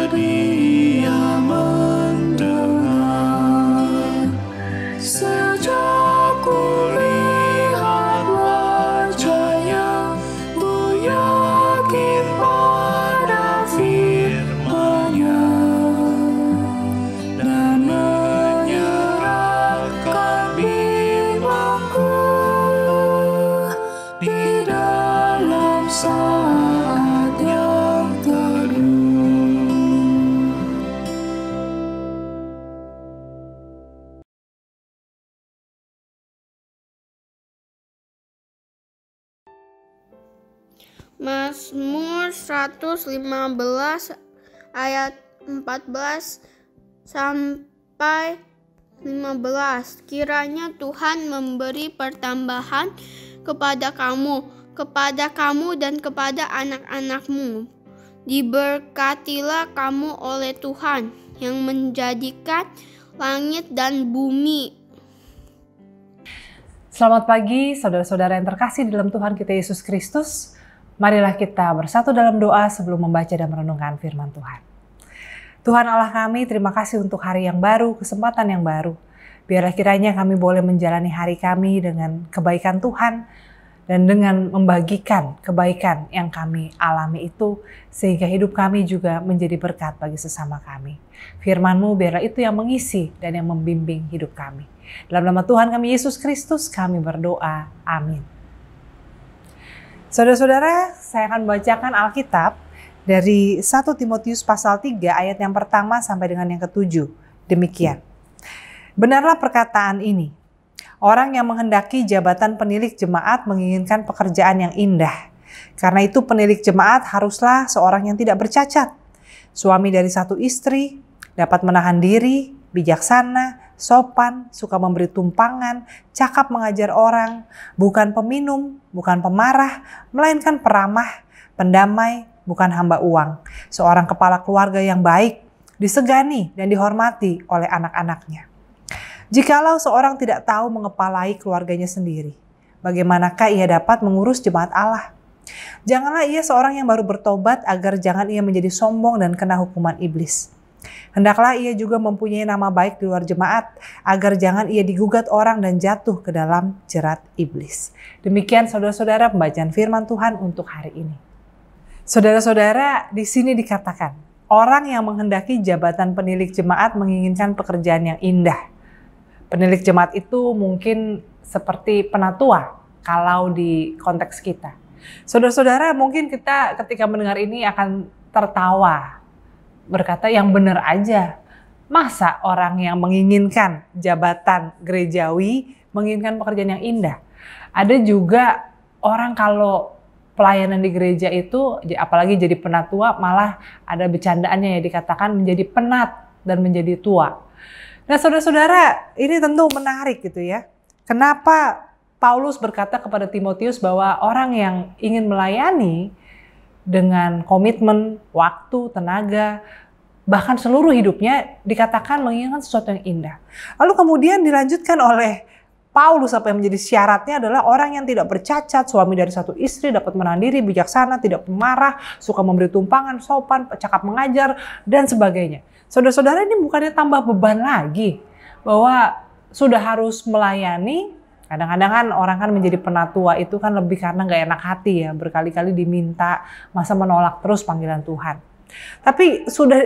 sedia mendengar. Sejak kulihat wajahnya, ku yakin pada firman-Nya dan menyerahkan bimbangku di dalam saat yang teduh. Mazmur 115 ayat 14 sampai 15. Kiranya Tuhan memberi pertambahan kepada kamu dan kepada anak-anakmu. Diberkatilah kamu oleh Tuhan yang menjadikan langit dan bumi. Selamat pagi saudara-saudara yang terkasih di dalam Tuhan kita Yesus Kristus. Marilah kita bersatu dalam doa sebelum membaca dan merenungkan firman Tuhan. Tuhan Allah kami, terima kasih untuk hari yang baru, kesempatan yang baru. Biarlah kiranya kami boleh menjalani hari kami dengan kebaikan Tuhan dan dengan membagikan kebaikan yang kami alami itu, sehingga hidup kami juga menjadi berkat bagi sesama kami. Firman-Mu biarlah itu yang mengisi dan yang membimbing hidup kami. Dalam nama Tuhan kami Yesus Kristus kami berdoa. Amin. Saudara-saudara, saya akan membacakan Alkitab dari 1 Timotius pasal 3 ayat yang pertama sampai dengan yang ke-7. Demikian. Benarlah perkataan ini. Orang yang menghendaki jabatan penilik jemaat menginginkan pekerjaan yang indah. Karena itu penilik jemaat haruslah seorang yang tidak bercacat. Suami dari satu istri, dapat menahan diri, bijaksana, sopan, suka memberi tumpangan, cakap mengajar orang, bukan peminum, bukan pemarah, melainkan peramah, pendamai, bukan hamba uang. Seorang kepala keluarga yang baik, disegani dan dihormati oleh anak-anaknya. Jikalau seorang tidak tahu mengepalai keluarganya sendiri, bagaimanakah ia dapat mengurus jemaat Allah? Janganlah ia seorang yang baru bertobat agar jangan ia menjadi sombong dan kena hukuman iblis. Hendaklah ia juga mempunyai nama baik di luar jemaat, agar jangan ia digugat orang dan jatuh ke dalam jerat iblis. Demikian saudara-saudara pembacaan firman Tuhan untuk hari ini. Saudara-saudara, di sini dikatakan, orang yang menghendaki jabatan penilik jemaat menginginkan pekerjaan yang indah. Penilik jemaat itu mungkin seperti penatua kalau di konteks kita. Saudara-saudara, mungkin kita ketika mendengar ini akan tertawa, berkata yang benar aja. Masa orang yang menginginkan jabatan gerejawi menginginkan pekerjaan yang indah? Ada juga orang kalau pelayanan di gereja itu, apalagi jadi penatua, malah ada bercandaannya ya, dikatakan menjadi penat dan menjadi tua. Nah saudara-saudara, ini tentu menarik gitu ya. Kenapa Paulus berkata kepada Timotius bahwa orang yang ingin melayani dengan komitmen, waktu, tenaga, bahkan seluruh hidupnya dikatakan menginginkan sesuatu yang indah. Lalu kemudian dilanjutkan oleh Paulus apa yang menjadi syaratnya adalah orang yang tidak bercacat, suami dari satu istri, dapat menahan diri, bijaksana, tidak pemarah, suka memberi tumpangan, sopan, cakap mengajar, dan sebagainya. Saudara-saudara, ini bukannya tambah beban lagi bahwa sudah harus melayani. Kadang-kadang kan orang kan menjadi penatua itu kan lebih karena gak enak hati ya, berkali-kali diminta, masa menolak terus panggilan Tuhan. Tapi sudah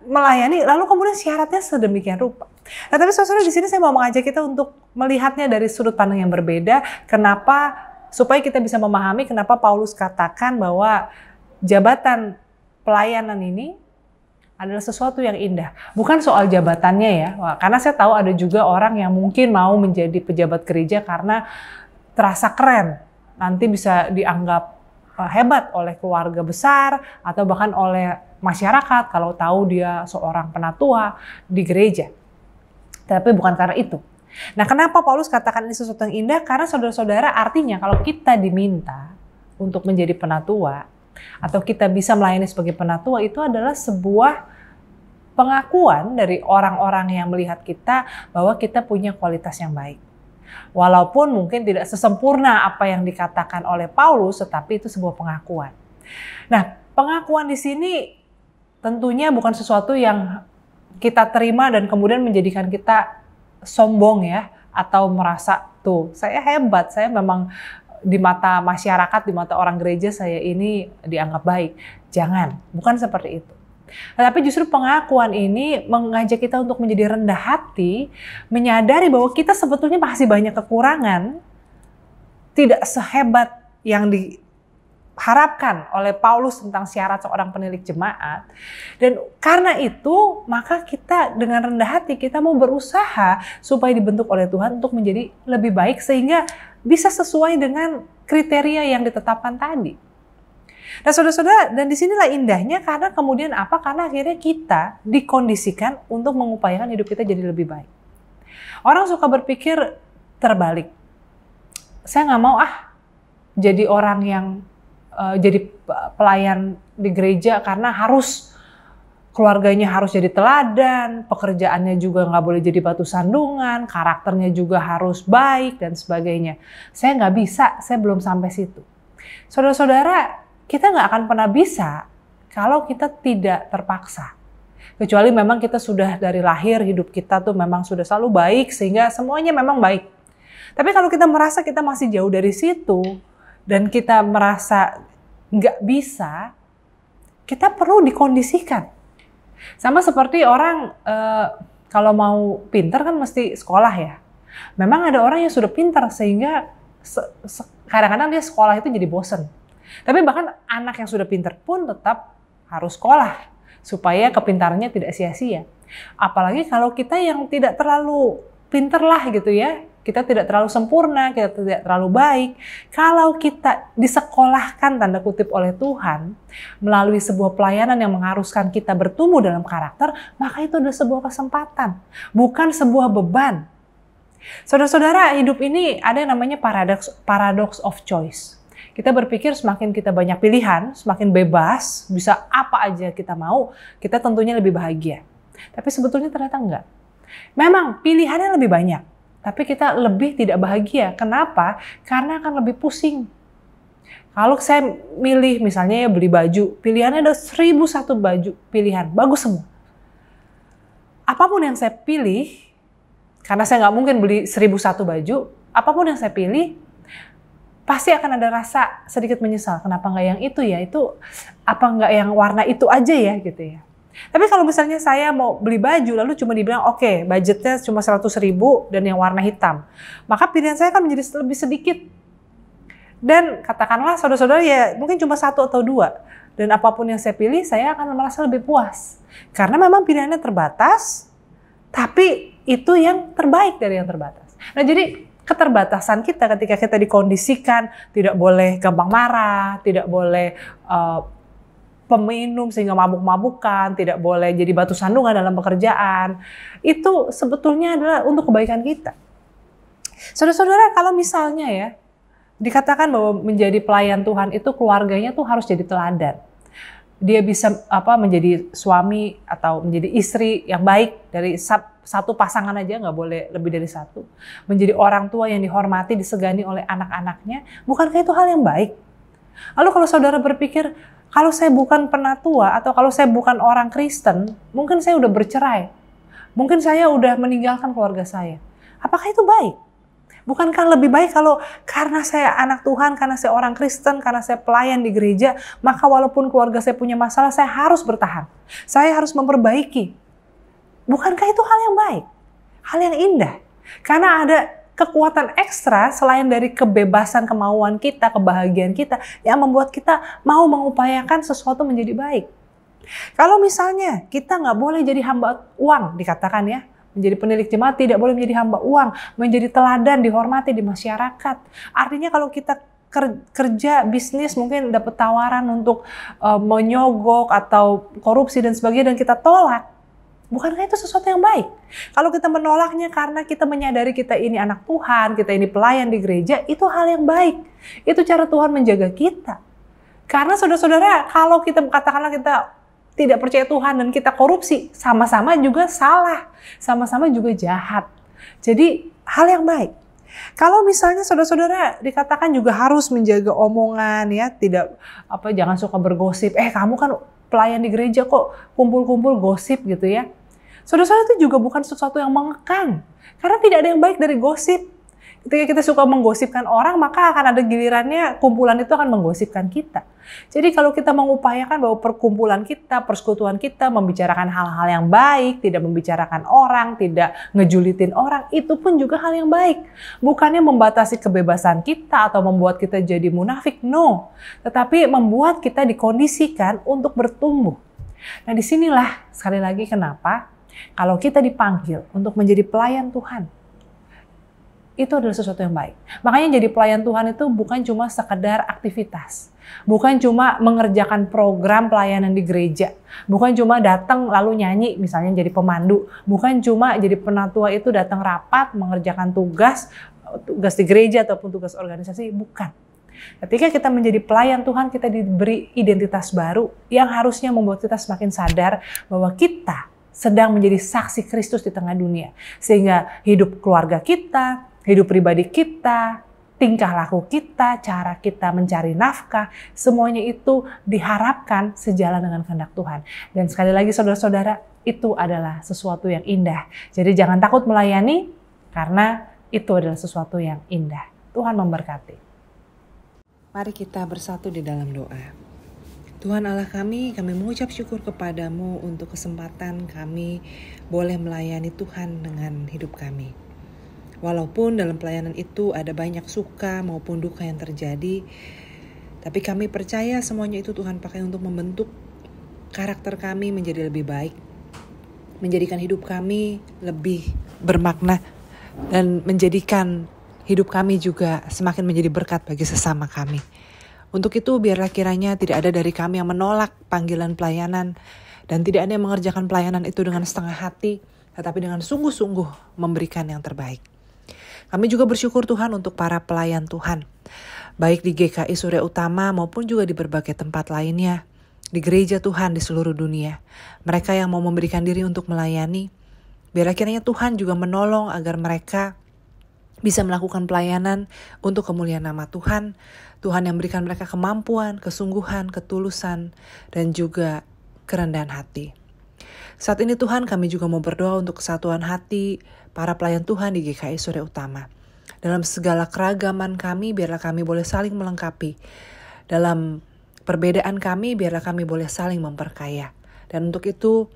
melayani, lalu kemudian syaratnya sedemikian rupa. Nah, tapi saudara di sini saya mau mengajak kita untuk melihatnya dari sudut pandang yang berbeda. Kenapa? Supaya kita bisa memahami kenapa Paulus katakan bahwa jabatan pelayanan ini adalah sesuatu yang indah. Bukan soal jabatannya ya. Wah, karena saya tahu ada juga orang yang mungkin mau menjadi pejabat gereja karena terasa keren. Nanti bisa dianggap hebat oleh keluarga besar atau bahkan oleh masyarakat kalau tahu dia seorang penatua di gereja. Tapi bukan karena itu. Nah, kenapa Paulus katakan ini sesuatu yang indah? Karena saudara-saudara, artinya kalau kita diminta untuk menjadi penatua atau kita bisa melayani sebagai penatua, itu adalah sebuah pengakuan dari orang-orang yang melihat kita bahwa kita punya kualitas yang baik. Walaupun mungkin tidak sesempurna apa yang dikatakan oleh Paulus, tetapi itu sebuah pengakuan. Nah, pengakuan di sini tentunya bukan sesuatu yang kita terima dan kemudian menjadikan kita sombong ya, atau merasa tuh saya hebat, saya memang di mata masyarakat, di mata orang gereja saya ini dianggap baik. Jangan, bukan seperti itu. Tapi justru pengakuan ini mengajak kita untuk menjadi rendah hati, menyadari bahwa kita sebetulnya masih banyak kekurangan, tidak sehebat yang diharapkan oleh Paulus tentang syarat seorang penilik jemaat. Dan karena itu, maka kita dengan rendah hati kita mau berusaha supaya dibentuk oleh Tuhan untuk menjadi lebih baik sehingga bisa sesuai dengan kriteria yang ditetapkan tadi. Nah saudara-saudara, dan disinilah indahnya karena kemudian apa? Karena akhirnya kita dikondisikan untuk mengupayakan hidup kita jadi lebih baik. Orang suka berpikir terbalik. Saya nggak mau jadi orang yang jadi pelayan di gereja karena harus keluarganya harus jadi teladan, pekerjaannya juga nggak boleh jadi batu sandungan, karakternya juga harus baik dan sebagainya. Saya nggak bisa, saya belum sampai situ. Saudara-saudara, kita nggak akan pernah bisa kalau kita tidak terpaksa. Kecuali memang kita sudah dari lahir hidup kita tuh memang sudah selalu baik sehingga semuanya memang baik. Tapi kalau kita merasa kita masih jauh dari situ dan kita merasa nggak bisa, kita perlu dikondisikan. Sama seperti orang kalau mau pintar kan mesti sekolah ya. Memang ada orang yang sudah pintar sehingga kadang-kadang dia sekolah itu jadi bosen. Tapi bahkan anak yang sudah pintar pun tetap harus sekolah supaya kepintarannya tidak sia-sia. Apalagi kalau kita yang tidak terlalu pintar lah gitu ya. Kita tidak terlalu sempurna, kita tidak terlalu baik. Kalau kita disekolahkan tanda kutip oleh Tuhan melalui sebuah pelayanan yang mengharuskan kita bertumbuh dalam karakter, maka itu adalah sebuah kesempatan, bukan sebuah beban. Saudara-saudara, hidup ini ada yang namanya paradox of choice. Kita berpikir semakin kita banyak pilihan, semakin bebas, bisa apa aja kita mau, kita tentunya lebih bahagia. Tapi sebetulnya ternyata enggak. Memang pilihannya lebih banyak. Tapi kita lebih tidak bahagia. Kenapa? Karena akan lebih pusing. Kalau saya milih misalnya ya beli baju, pilihannya ada 1001 baju pilihan, bagus semua. Apapun yang saya pilih, karena saya nggak mungkin beli 1001 baju, apapun yang saya pilih, pasti akan ada rasa sedikit menyesal. Kenapa nggak yang itu ya? Itu apa nggak yang warna itu aja ya gitu ya? Tapi kalau misalnya saya mau beli baju lalu cuma dibilang oke, budgetnya cuma 100.000 dan yang warna hitam, maka pilihan saya kan menjadi lebih sedikit. Dan katakanlah saudara-saudara ya mungkin cuma 1 atau 2, dan apapun yang saya pilih saya akan merasa lebih puas karena memang pilihannya terbatas, tapi itu yang terbaik dari yang terbatas. Nah jadi keterbatasan kita ketika kita dikondisikan tidak boleh gampang marah, tidak boleh peminum sehingga mabuk-mabukan, tidak boleh jadi batu sandungan dalam pekerjaan. Itu sebetulnya adalah untuk kebaikan kita. Saudara-saudara, kalau misalnya ya, dikatakan bahwa menjadi pelayan Tuhan itu keluarganya tuh harus jadi teladan. Dia bisa menjadi suami atau menjadi istri yang baik dari satu pasangan aja, nggak boleh lebih dari satu. Menjadi orang tua yang dihormati, disegani oleh anak-anaknya, bukankah itu hal yang baik? Lalu kalau saudara berpikir, kalau saya bukan penatua atau kalau saya bukan orang Kristen, mungkin saya udah bercerai. Mungkin saya udah meninggalkan keluarga saya. Apakah itu baik? Bukankah lebih baik kalau karena saya anak Tuhan, karena saya orang Kristen, karena saya pelayan di gereja, maka walaupun keluarga saya punya masalah, saya harus bertahan. Saya harus memperbaiki. Bukankah itu hal yang baik? Hal yang indah. Karena ada kekuatan ekstra selain dari kebebasan kemauan kita, kebahagiaan kita yang membuat kita mau mengupayakan sesuatu menjadi baik. Kalau misalnya kita nggak boleh jadi hamba uang, dikatakan ya, menjadi penilik jemaat tidak boleh menjadi hamba uang, menjadi teladan, dihormati di masyarakat. Artinya kalau kita kerja bisnis mungkin dapat tawaran untuk menyogok atau korupsi dan sebagainya dan kita tolak. Bukankah itu sesuatu yang baik? Kalau kita menolaknya karena kita menyadari kita ini anak Tuhan, kita ini pelayan di gereja, itu hal yang baik. Itu cara Tuhan menjaga kita. Karena saudara-saudara, kalau kita katakanlah kita tidak percaya Tuhan dan kita korupsi, sama-sama juga salah, sama-sama juga jahat. Jadi hal yang baik. Kalau misalnya saudara-saudara dikatakan juga harus menjaga omongan ya, tidak jangan suka bergosip. Kamu kan pelayan di gereja kok kumpul-kumpul gosip gitu ya. Saudara-saudara, itu juga bukan sesuatu yang mengekang. Karena tidak ada yang baik dari gosip. Ketika kita suka menggosipkan orang, maka akan ada gilirannya kumpulan itu akan menggosipkan kita. Jadi kalau kita mengupayakan bahwa perkumpulan kita, persekutuan kita membicarakan hal-hal yang baik, tidak membicarakan orang, tidak ngejulitin orang, itu pun juga hal yang baik. Bukannya membatasi kebebasan kita atau membuat kita jadi munafik, no. Tetapi membuat kita dikondisikan untuk bertumbuh. Nah, disinilah sekali lagi kenapa kalau kita dipanggil untuk menjadi pelayan Tuhan, itu adalah sesuatu yang baik. Makanya jadi pelayan Tuhan itu bukan cuma sekedar aktivitas. Bukan cuma mengerjakan program pelayanan di gereja. Bukan cuma datang lalu nyanyi, misalnya jadi pemandu. Bukan cuma jadi penatua itu datang rapat, mengerjakan tugas di gereja ataupun tugas organisasi. Bukan. Ketika kita menjadi pelayan Tuhan, kita diberi identitas baru yang harusnya membuat kita semakin sadar bahwa kita sedang menjadi saksi Kristus di tengah dunia. Sehingga hidup keluarga kita, hidup pribadi kita, tingkah laku kita, cara kita mencari nafkah, semuanya itu diharapkan sejalan dengan kehendak Tuhan. Dan sekali lagi saudara-saudara, itu adalah sesuatu yang indah. Jadi jangan takut melayani, karena itu adalah sesuatu yang indah. Tuhan memberkati. Mari kita bersatu di dalam doa. Tuhan Allah kami mengucap syukur kepadamu untuk kesempatan kami boleh melayani Tuhan dengan hidup kami. Walaupun dalam pelayanan itu ada banyak suka maupun duka yang terjadi, tapi kami percaya semuanya itu Tuhan pakai untuk membentuk karakter kami menjadi lebih baik, menjadikan hidup kami lebih bermakna, dan menjadikan hidup kami juga semakin menjadi berkat bagi sesama kami. Untuk itu biarlah kiranya tidak ada dari kami yang menolak panggilan pelayanan, dan tidak ada yang mengerjakan pelayanan itu dengan setengah hati, tetapi dengan sungguh-sungguh memberikan yang terbaik. Kami juga bersyukur Tuhan untuk para pelayan Tuhan, baik di GKI Surya Utama maupun juga di berbagai tempat lainnya, di gereja Tuhan di seluruh dunia. Mereka yang mau memberikan diri untuk melayani, biarlah kiranya Tuhan juga menolong agar mereka bisa melakukan pelayanan untuk kemuliaan nama Tuhan. Tuhan yang berikan mereka kemampuan, kesungguhan, ketulusan, dan juga kerendahan hati. Saat ini Tuhan, kami juga mau berdoa untuk kesatuan hati para pelayan Tuhan di GKI Surya Utama. Dalam segala keragaman kami, biarlah kami boleh saling melengkapi. Dalam perbedaan kami, biarlah kami boleh saling memperkaya. Dan untuk itu,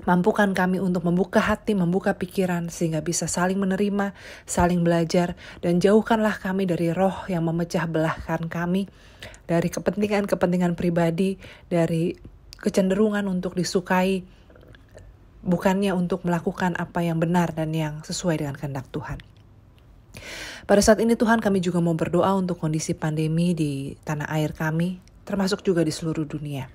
mampukan kami untuk membuka hati, membuka pikiran, sehingga bisa saling menerima, saling belajar, dan jauhkanlah kami dari roh yang memecah belahkan kami, dari kepentingan-kepentingan pribadi, dari kecenderungan untuk disukai, bukannya untuk melakukan apa yang benar dan yang sesuai dengan kehendak Tuhan. Pada saat ini Tuhan, kami juga mau berdoa untuk kondisi pandemi di tanah air kami, termasuk juga di seluruh dunia.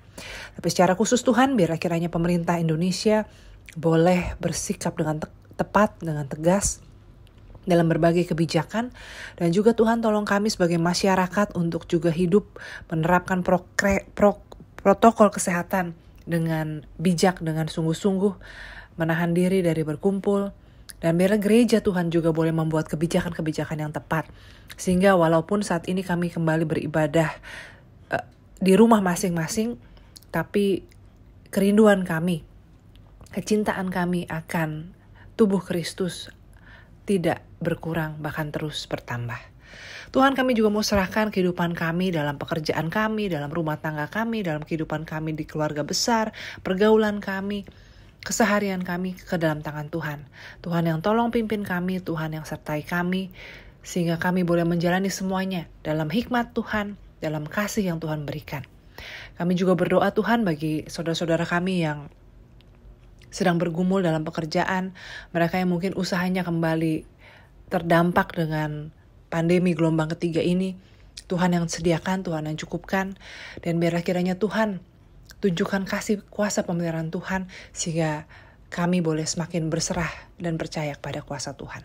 Tapi secara khusus Tuhan, biarlah kiranya pemerintah Indonesia boleh bersikap dengan tepat, dengan tegas dalam berbagai kebijakan. Dan juga Tuhan, tolong kami sebagai masyarakat untuk juga hidup menerapkan protokol kesehatan dengan bijak, dengan sungguh-sungguh, menahan diri dari berkumpul. Dan biarlah gereja Tuhan juga boleh membuat kebijakan-kebijakan yang tepat. Sehingga walaupun saat ini kami kembali beribadah di rumah masing-masing, tapi kerinduan kami, kecintaan kami akan tubuh Kristus tidak berkurang, bahkan terus bertambah. Tuhan, kami juga mau serahkan kehidupan kami dalam pekerjaan kami, dalam rumah tangga kami, dalam kehidupan kami di keluarga besar, pergaulan kami, keseharian kami ke dalam tangan Tuhan. Tuhan yang tolong pimpin kami, Tuhan yang sertai kami, sehingga kami boleh menjalani semuanya dalam hikmat Tuhan, dalam kasih yang Tuhan berikan. Kami juga berdoa Tuhan bagi saudara-saudara kami yang sedang bergumul dalam pekerjaan, mereka yang mungkin usahanya kembali terdampak dengan pandemi gelombang ketiga ini. Tuhan yang sediakan, Tuhan yang cukupkan, dan biarlah kiranya Tuhan tunjukkan kasih kuasa pemeliharaan Tuhan, sehingga kami boleh semakin berserah dan percaya kepada kuasa Tuhan.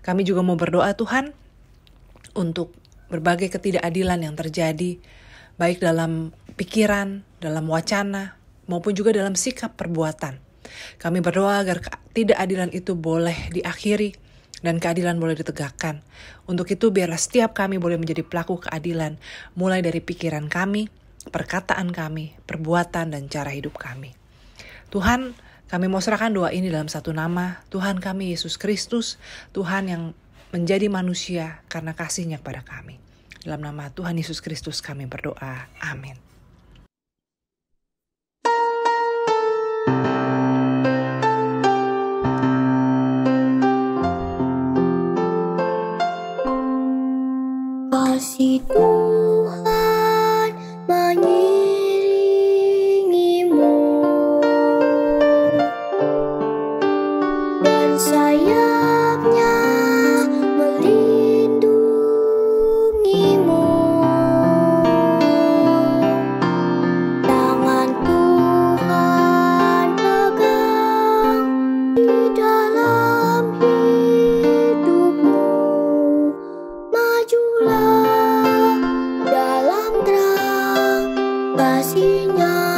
Kami juga mau berdoa Tuhan untuk berbagai ketidakadilan yang terjadi, baik dalam pikiran, dalam wacana, maupun juga dalam sikap perbuatan. Kami berdoa agar ketidakadilan itu boleh diakhiri dan keadilan boleh ditegakkan. Untuk itu biarlah setiap kami boleh menjadi pelaku keadilan, mulai dari pikiran kami, perkataan kami, perbuatan, dan cara hidup kami. Tuhan, kami mau serahkan doa ini dalam satu nama, Tuhan kami Yesus Kristus, Tuhan yang menjadi manusia karena kasih-Nya kepada kami. Dalam nama Tuhan Yesus Kristus kami berdoa. Amin. Kasih Tuhan mengiringimu dan sayap-Nya melindungimu. Tangan Tuhan pegang di dalam hidupmu. Majulah dalam terang kasih-Nya.